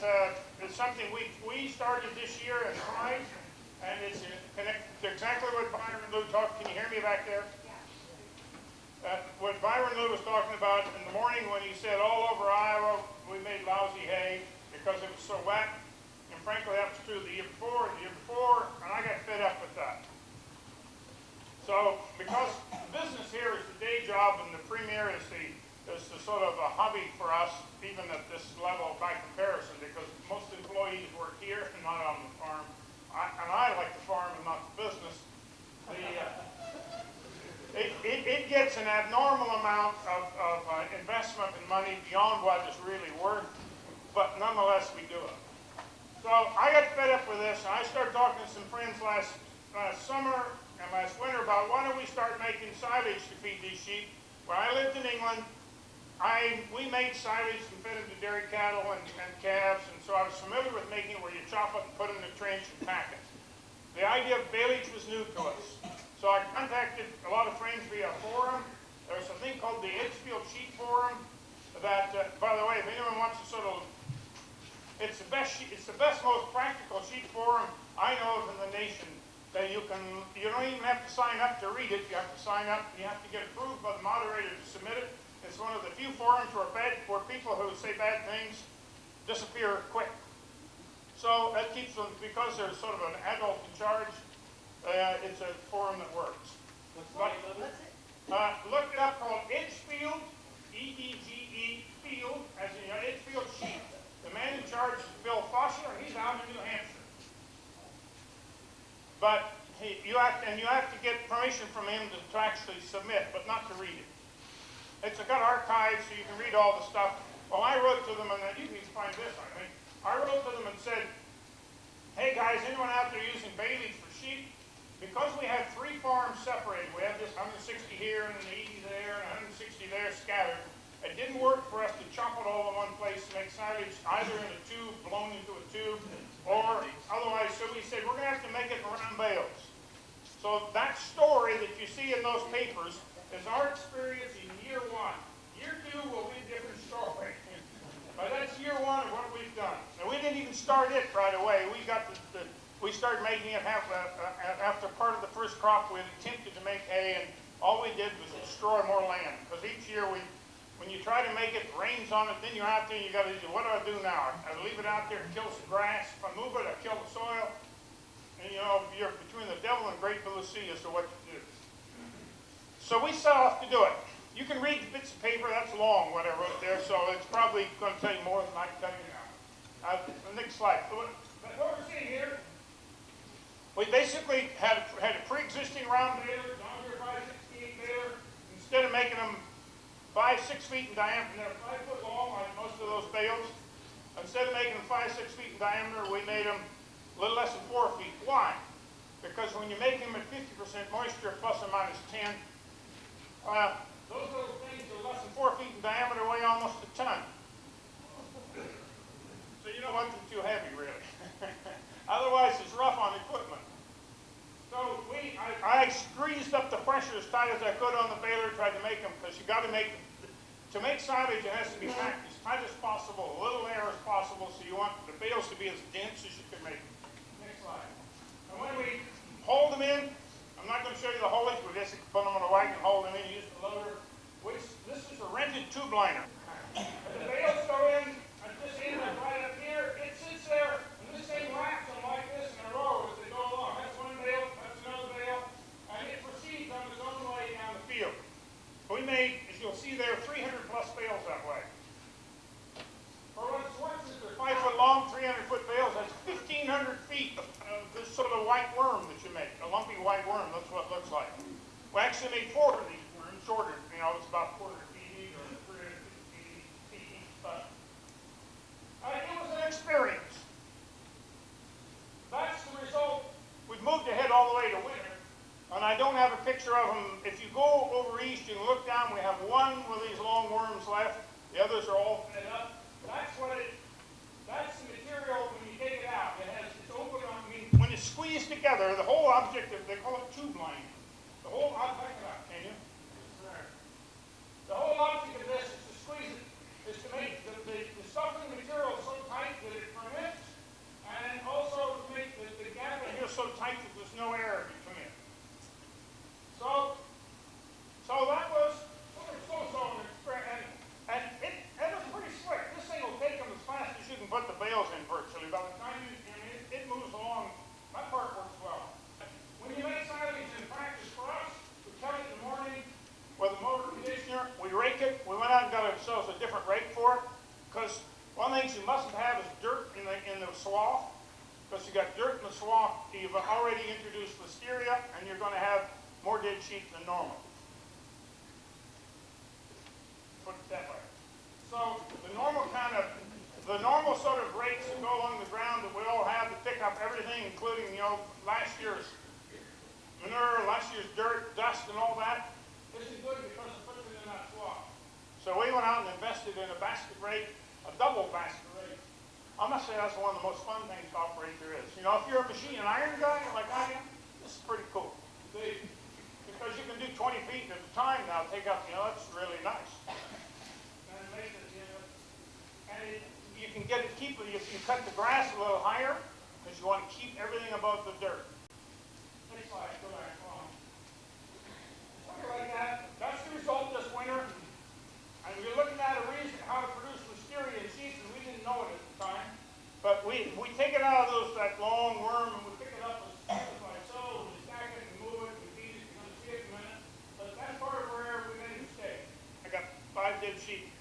is something we started this year and tried, and it's connected to exactly what Byron Lou talked. Can you hear me back there? What Byron Lou was talking about in the morning when he said all over Iowa we made lousy hay because it was so wet, and frankly that was true the year before, and I got fed up with that. So because the business here is the day job and the premier is the sort of a hobby for us, even at this level by comparison, because most employees work here and not on the farm. I like the farm and not the business. It gets an abnormal amount of investment and money beyond what it's really worth, but nonetheless we do it. So I got fed up with this, and I started talking to some friends last summer and last winter about why don't we start making silage to feed these sheep. When I lived in England, we made silage and fed it to dairy cattle and calves, and so I was familiar with making it where you chop it and put it in a trench and pack it. The idea of baleage was new to us. So I contacted a lot of friends via a forum. There's a thing called the Edgefield Sheep Forum that, by the way, if anyone wants to sort of, it's the best, most practical sheep forum I know of in the nation. That you don't even have to sign up to read it. You have to sign up, you have to get approved by the moderator to submit it. It's one of the few forums where people who say bad things disappear quick. So that keeps them, because there's sort of an adult in charge, it's a forum that works. Look it up, called Edgefield, E-D-G-E, Field, as in Edgefield Sheep. The man in charge is Bill Foster, and he's out in New Hampshire. But you have to get permission from him to actually submit, but not to read it. It's got archives, so you can read all the stuff. Well, I wrote to them, and you can find this, I think. I wrote to them and said, hey guys, anyone out there using baleage for sheep? Because we have 3 farms separated, we have this 160 here and an 80 there and 160 there scattered. It didn't work for us to chop it all in one place to make silage either in a tube, blown into a tube, or otherwise. So we said, we're going to have to make it in round bales. So that story that you see in those papers is our experience in year 1. Year 2 will be a different story. But that's year 1 of what we've done. And we didn't even start it right away. We started making it after part of the first crop. We attempted to make hay, and all we did was destroy more land. Because each year when you try to make it, it rains on it, then you're out there and you got to do, what do I do now? I leave it out there, it kills the grass. If I move it, I kill the soil. And you're between the devil and great blue sea as to what to do. So we set off to do it. You can read the bits of paper, that's long what I wrote there, so it's probably going to tell you more than I can tell you now. The next slide. What we're seeing here, we basically had a pre-existing round baler, John Deere 568 baler. Instead of making them 5-6 feet in diameter, and they're 5 foot long like most of those bales. Instead of making them 5-6 feet in diameter, we made them a little less than 4 feet. Why? Because when you make them at 50% moisture, plus or minus 10, those little things that are less than 4 feet in diameter weigh almost a ton. So you don't want them too heavy, really. Otherwise, it's rough on equipment. So I squeezed up the pressure as tight as I could on the baler, tried to make them, because you got to make, to make silage, it has to be packed as tight as possible, a little air as possible, so you want the bales to be as dense as you can make them. Next slide. And when we hold them in, I'm not going to show you the haulage, we just put them on a wagon and hold them in, use the loader, which this is a rented tube liner. And the bales go in at this end, right up here, it sits there, and this thing wraps them like this in a row as they go along. That's one bale, that's another bale, and it proceeds on its own way down the field. We made, as you'll see there, 300 plus bales that way. For what it's worth, they're 5 foot long, 300 foot bales, that's 1,500 feet of this sort of white worm that you make, a lumpy white worm, that's what it looks like. We actually made 4 of these worms, shorter, it's about 1/4 feet or 350 feet each, but it was an experience. That's the result. We've moved ahead all the way to winter, and I don't have a picture of them. If you go over east, you can look down, we have one with these long worms left, the others are all fed up. That's the material when you take it out. It's open on, when it's squeezed together, the whole object, they call it tube lining. The whole object, can you? The whole object of this is to squeeze it, is to make the stuff in the material so tight that it put the bales in virtually. By the time it moves along, that part works well. When you make silage in practice for us, we cut it in the morning with a motor conditioner, we rake it. We went out and got ourselves a different rake for it, because one of the things you mustn't have is dirt in the swath, because you got dirt in the swath, you've already introduced listeria, and you're going to have more dead sheep than normal. Put it that way. So the normal sort of rakes that go along the ground that we all have to pick up everything, including, last year's manure, last year's dirt, dust, and all that, this is good because it puts it in that swath. So we went out and invested in a basket rake, a double basket rake. I must say that's one of the most fun things to operate there is. If you're a machine and iron guy like I am, this is pretty cool. Because you can do 20 feet at a time now, take up, that's really nice. You can get it, you cut the grass a little higher, because you want to keep everything above the dirt. Next slide, go back, come on. Something like that. That's the result this winter. And we're looking at how to produce listeria in sheep, and we didn't know it at the time. But we take it out of that long worm, and we pick it up like so, and we stack it and move it, and feed it. You're going to see it in a minute. But that's part of where we made a mistake. I got 5 dead sheep.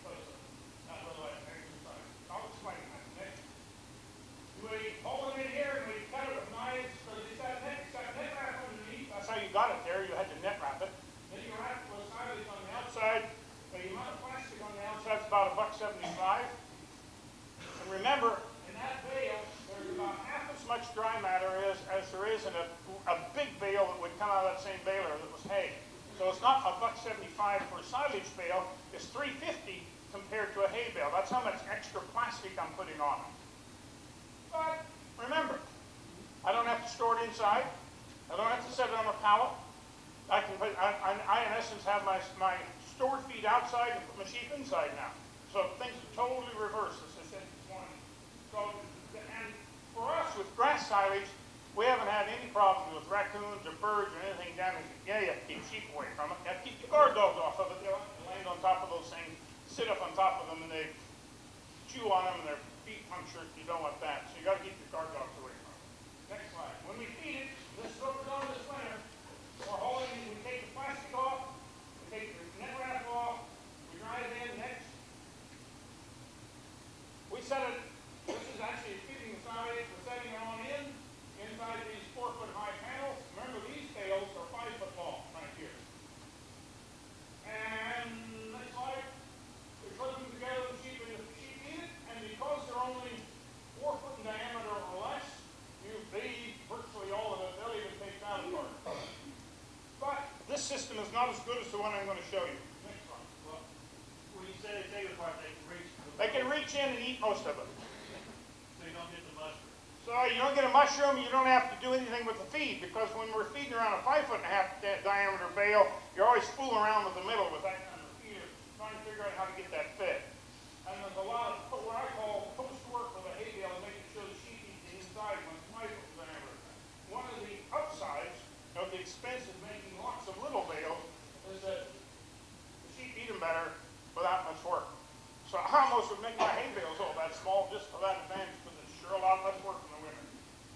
I'll explain that next. We hold it in here and we cut it with knives because it's got net wrap underneath. That's how you got it there. You had to net wrap it. Then you wrap it with silage on the outside. The amount of plastic on the outside is about $1.75. And remember, in that bale, there's about half as much dry matter as there is in a big bale that would come out of that same baler that was hay. So it's not $1.75 for a silage bale. It's $3.50 compared to a hay bale. That's how much extra plastic I'm putting on it. But remember, I don't have to store it inside. I don't have to set it on a pallet. I in essence have my stored feed outside and put my sheep inside now. So things are totally reversed, as I said this morning. So, and for us with grass silage, we haven't had any problems with raccoons or birds or anything damaging. Yeah, you have to keep sheep away from it. You have to keep the guard dogs off of it. They land on top of those things, sit up on top of them, and they chew on them, and their feet puncture. You don't want that. So you got to keep your guard dogs away from it. Next slide. When we feed it, this is what we're doing this winter. We're holding it. We take the plastic off. We take the net wrap off. We dry it in. Next. We set it. This is actually feeding the silage. We're setting it on inside these 4-foot high panels. Remember, these bales are 5 foot long right here. And next slide. We put them together, the sheep eat it, and because they're only 4 foot in diameter or less, they eat virtually all of it. They'll even take that apart. But this system is not as good as the one I'm going to show you. Next one. Well, when you say they take it apart, they can reach in and eat most of it. So you don't get the mushroom. So you don't get a mushroom, you don't have to do anything with the feed, because when we're feeding around a 5.5 foot diameter bale, you're always fooling around with the middle with that kind of feeder, trying to figure out how to get that fed. And there's a lot of what I call post-work with a hay bale, making sure the sheep eat the inside when it's 5 foot diameter. One of the upsides of the expense of making lots of little bales is that the sheep eat them better without much work. So I almost would make my hay bales all that small just for that advantage, because it's sure a lot less work in the winter.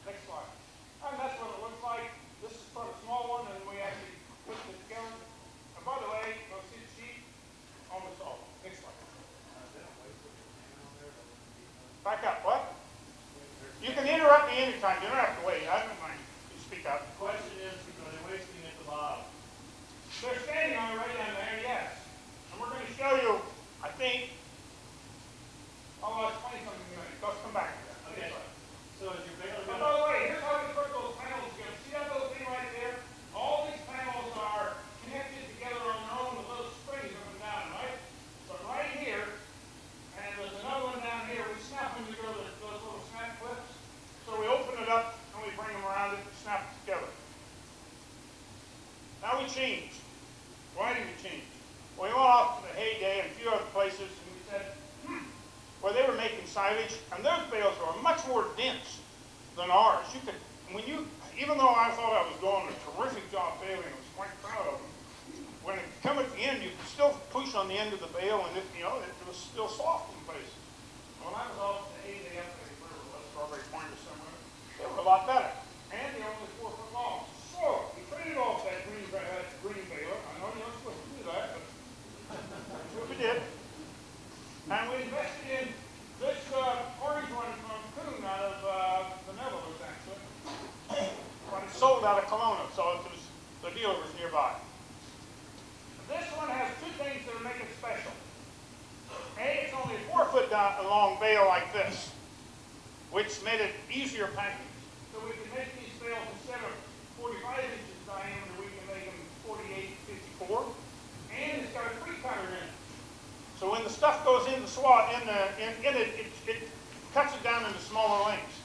Next slide. And that's what it looks like. This is sort of a small one, and we actually put it together. And by the way, you'll see the sheep almost all. Next slide. Back up. What? You can interrupt me anytime. You don't have to wait. I don't mind. You speak up. The question is, are they wasting at the bottom? They're standing on it right down there, yes. And we're going to show you, I think, I'll explain something in a minute. Let's come back to that. Okay. So as you're bailing by the way, here's how we put those panels together. See that little thing right there? All these panels are connected together on their own with little springs up and down, right? But right here, and there's another one down here, we snap them together, those little snap clips. So we open it up and we bring them around it and snap it together. Now we changed. Why did we change? Well, we went off to the heyday and a few other places, and we said, where they were making silage, and those bales were much more dense than ours. You could, even though I thought I was doing a terrific job baling, I was quite proud of them. When it come at the end, you could still push on the end of the bale, and it was still soft in places. When I was off the heyday up sold out of Kelowna, so it was, the dealer was nearby. This one has two things that make it special. A, it's only a 4-foot long bale like this, which made it easier packing. So we can make these bales instead of 45 inches diameter, we can make them 48, 54. And it's got a pre-cutter in it. So when the stuff goes in the swat, it cuts it down into smaller lengths.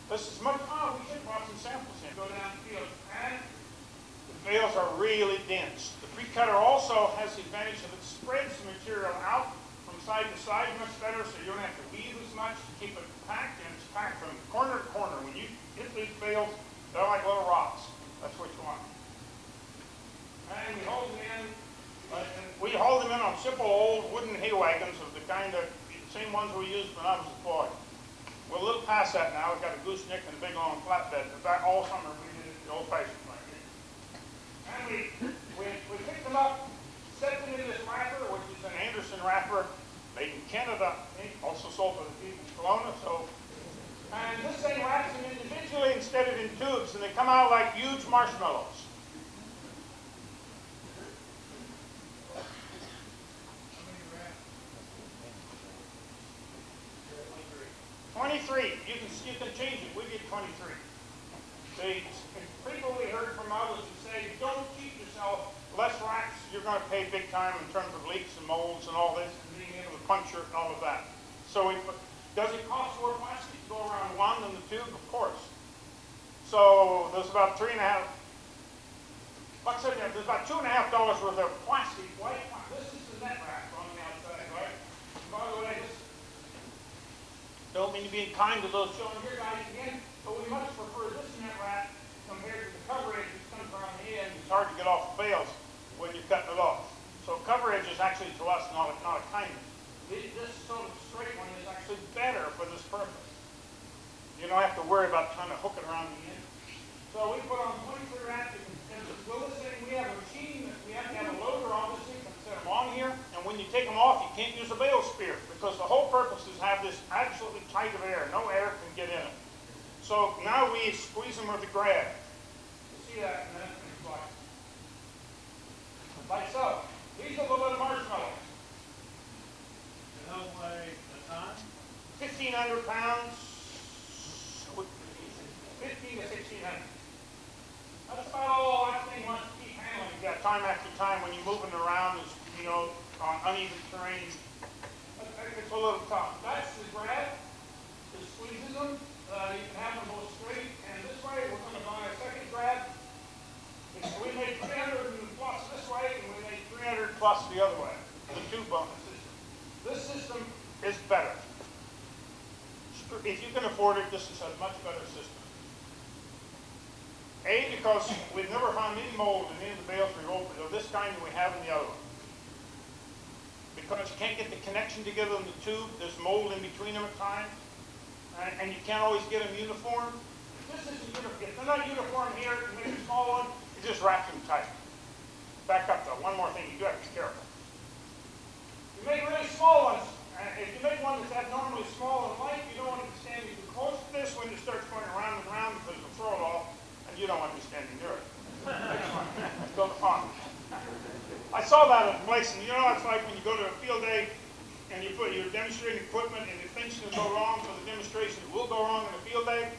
This is much, we should put some samples in. Go down the field. And the bales are really dense. The pre-cutter also has the advantage of it spreads the material out from side to side much better, so you don't have to weave as much to keep it packed, and it's packed from corner to corner. When you hit these bales, they're like little rocks. That's what you want. And we hold them in. We hold them in on simple old wooden hay wagons of the kind of, the same ones we used when I was a boy. We're a little past that now. We've got a gooseneck and a big long flatbed. In fact, all summer we did it the old-fashioned way. And we picked them up, set them in this wrapper, which is an Anderson wrapper, made in Canada, also sold for the people in Kelowna. So, and this thing wraps them individually instead of in tubes, and they come out like huge marshmallows. 23. You can change it. We did 23. They frequently heard from others who say, don't keep yourself less racks. You're going to pay big time in terms of leaks and molds and all this, and being able to puncture it and all of that. So does it cost more plastic to go around one than the tube? Of course. So there's about $3.5. Like I said, there's about $2.5 worth of plastic, white plastic. This is the net wrap on the outside, right? And by the way, this don't mean to be kind to those showing here guys again, but we much prefer this net wrap compared to the cover edge that comes around the end. It's hard to get off the bales when you're cutting it off. So cover edge is actually to us not a kindness. This sort of straight one is actually better for this purpose. You don't have to worry about trying to hook it around the end. So we put on 23 racks, and well, this thing, we have a machine that we have to have a loader obviously to set them on here, and when you take them off, you can't use a bale spear, because the whole purpose is to have this absolutely tight of air. No air can get in it. So now we squeeze them with a grab. You see that in a minute, like so. These are the little marshmallows. And those weigh a ton? 1,500 pounds. 15 to 1,600. That's about all that thing wants to keep handling. You got time after time when you're moving around, you know, on uneven terrain. It's a little tough. That's the grab. It squeezes them. You can have them both straight. And this way, we're going to buy a second grab. We made 300 plus this way, and we made 300 plus the other way. The two-bump system. This system is better. If you can afford it, this is a much better system. A, because we've never found any mold in any of the bales we've opened of this kind that we have in the other one. Because you can't get the connection together in the tube, there's mold in between them at times, and you can't always get them uniform. This isn't uniform. If they're not uniform here, you make a small one, you just wrap them tight. Back up though, one more thing, you do have to be careful. You make really small ones. If you make one that's abnormally small and light, you don't want to be standing too close to this when it starts going around and around, because it'll throw it off. You don't want to be standing near it. Go on. I saw that at a place, and you know, it's like when you go to a field day and you're demonstrating equipment, and if things can go wrong for the demonstration, it will go wrong in a field day.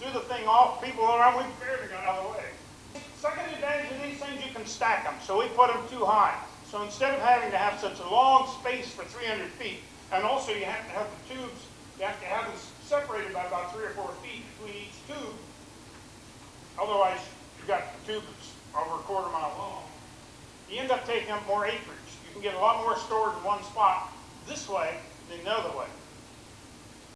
Threw the thing off, people around, we barely got out of the way. Second advantage of these things, you can stack them, so we put them too high. So instead of having to have such a long space for 300 feet, and also you have to have the tubes, you have to have them separated by about 3 or 4 feet between each tube. Otherwise, you've got the tube that's over a quarter mile long. You end up taking up more acreage. You can get a lot more stored in one spot this way than the other way.